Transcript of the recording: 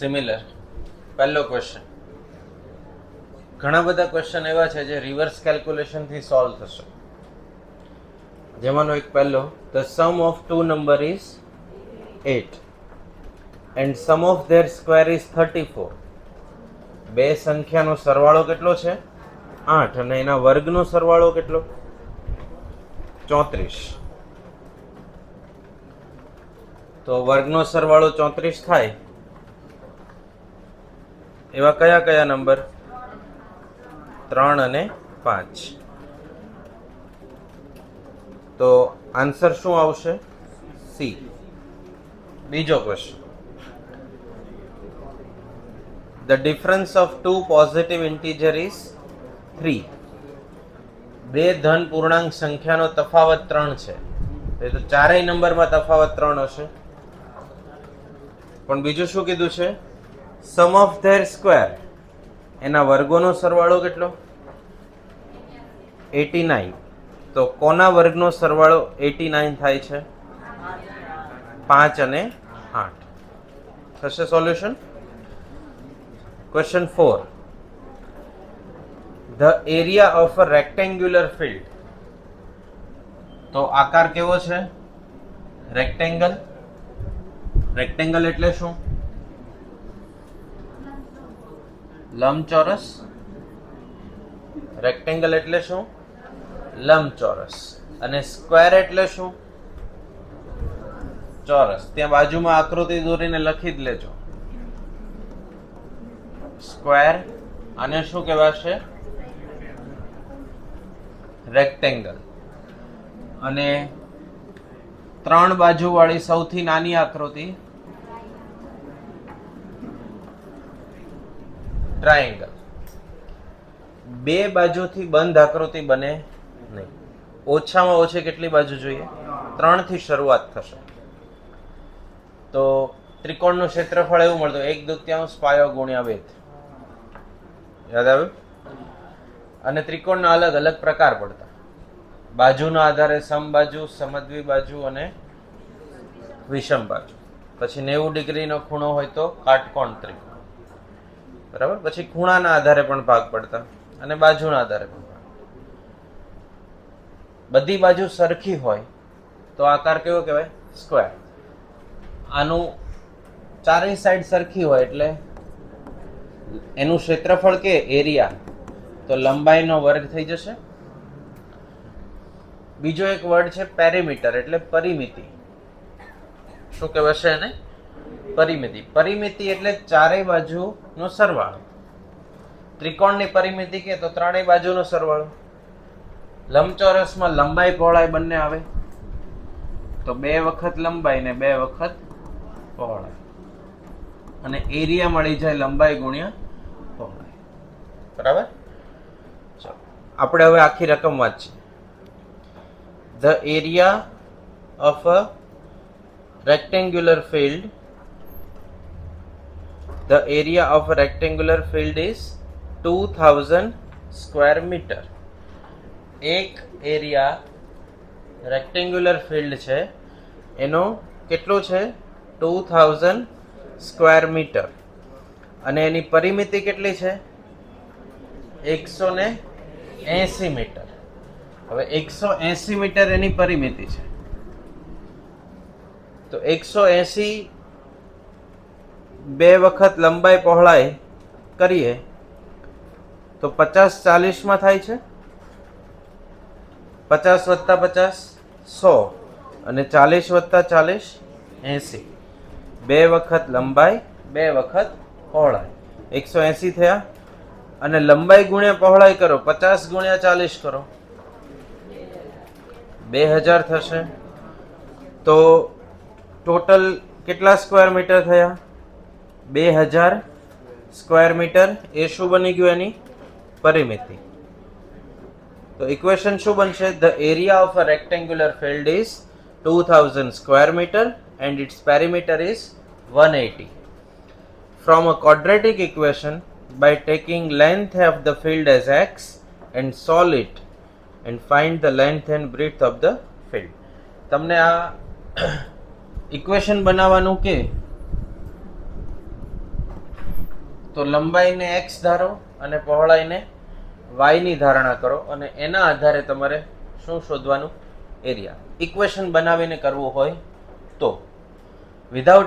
Similar. પહેલો question. ઘણા બધા ક્વેશ્ચન એવા છે જે રિવર્સ કેલ્ક્યુલેશનથી સોલ્વ થશે. જેમાંનો એક પહેલો, the sum of two number is 8 and sum of their square is 34. બે સંખ્યાનો સરવાળો કેટલો છે? 8 અને એના વર્ગનો સરવાળો કેટલો? 34. તો વર્ગનો સરવાળો 34 થાય એવા કયા કયા નંબર? 3 અને 5. તો આન્સર શું આવશે? સી. બીજો question. The difference of two positive integer is 3. બે ધન પૂર્ણાંક સંખ્યાનો તફાવત 3 છે. એ તો ચારેય નંબરમાં તફાવત 3 હશે. પણ બીજું શું કીધું છે? સમ ઓફ ધેર સ્ક્વેર, એના વર્ગોનો સરવાળો કેટલો? 89. તો કોના વર્ગનો સરવાળો 89 થાય છે? 5 અને 8. થશે solution. Question 4. The area of a rectangular field. તો આકાર કેવો છે? રેક્ટેંગલ. રેક્ટેંગલ એટલે શું? લંબચોરસ. રેક્ટેંગલ એટલે શું? લંબચોરસ. અને સ્ક્વેર એટલે શું? ચોરસ. ત્યાં બાજુમાં આકૃતિ દોરીને લખી જ લેજો. સ્ક્વેર આને શું કહેવાશે? રેક્ટેંગલ. અને 3 બાજુ વાળી સૌથી નાની આકૃતિ ટ્રાયેંગલ. બે બાજુથી બંધ આકૃતિ બને નહીં. ઓછામાં ઓછી કેટલી બાજુ જોઈએ? 3 થી શરૂઆત થશે. તો ત્રિકોણનું ક્ષેત્રફળ એવું મળતું 1/2 પાયો ગુણ્યા વેધ. યાદ આવ્યું? અને ત્રિકોણના અલગ અલગ પ્રકાર પડતા. બાજુના આધારે સમબાજુ, સમદ્વિ બાજુ અને વિષમ બાજુ. પછી 90 ડિગ્રીનો ખૂણો હોય તો કાટકોણ ત્રિકોણ. બરાબર. પછી ખૂણાના આધારે પણ ભાગ પડતા અને બાજુના આધારે પણ ભાગ. બધી બાજુ સરખી હોય તો આકાર કેવો કહેવાય? સ્ક્વેર. આનું ચારેય સાઈડ સરખી હોય એટલે એનું ક્ષેત્રફળ કે એરિયા, તો લંબાઈનો વર્ગ થઈ જશે. બીજો એક વર્ડ છે પેરીમીટર, એટલે પરિમિતિ. શું કહેવાશે એને? પરિમિતિ. પરિમિતિ એટલે ચારેય બાજુનો સરવાળો. ત્રિકોણની પરિમિતિ કે તો ત્રણેય બાજુનો સરવાળો. લંબચોરસમાં લંબાઈ પહોળાઈ બંને આવે, તો 2 વખત લંબાઈ ને 2 વખત પહોળાઈ. અને એરિયા મળી જાય લંબાઈ ગુણ્યા પહોળાઈ. બરાબર. ચાલો આપણે હવે આખી રકમ વાંચીએ. The area of a rectangular field, the area of a rectangular field is 2000 square meter. એક એરિયા રેક્ટેન્ગ્યુલર ફિલ્ડ છે એનો કેટલો છે? 2000 સ્ક્વેર મીટર. અને એની પરિમિતિ કેટલી છે? 180 મીટર. હવે 180 મીટર એની પરિમિતિ છે. તો 180 2 વખત લંબાઈ પહોળાઈ કરીએ તો 50 40 માં થાય છે. 50 + 50 100 અને 40 + 40 80. 2 વખત લંબાઈ 2 વખત પહોળાઈ 180 થયા. અને લંબાઈ ગુણ્યા પહોળાઈ કરો, 50 ગુણ્યા 40 કરો, 2000 થશે. તો ટોટલ કેટલા સ્ક્વેર મીટર થયા? 2000 સ્ક્વેર મીટર. એ શું બની ગયું? એની પરિમિતિ. તો ઇક્વેશન શું બનશે? The area of a rectangular field is 2000 square metre and its perimeter is 180. From a quadratic equation, by taking length of the field as x and solve it and find the length and breadth of the field. તમને આ equation બનાવવાનું કે તો લંબાઈને x ધારો અને પહોળાઈને y ની ધારણા કરો અને એના આધારે તમારે શું શોધવાનું? એરિયા. ઇક્વેશન બનાવીને કરવું હોય તો વિધાઉટ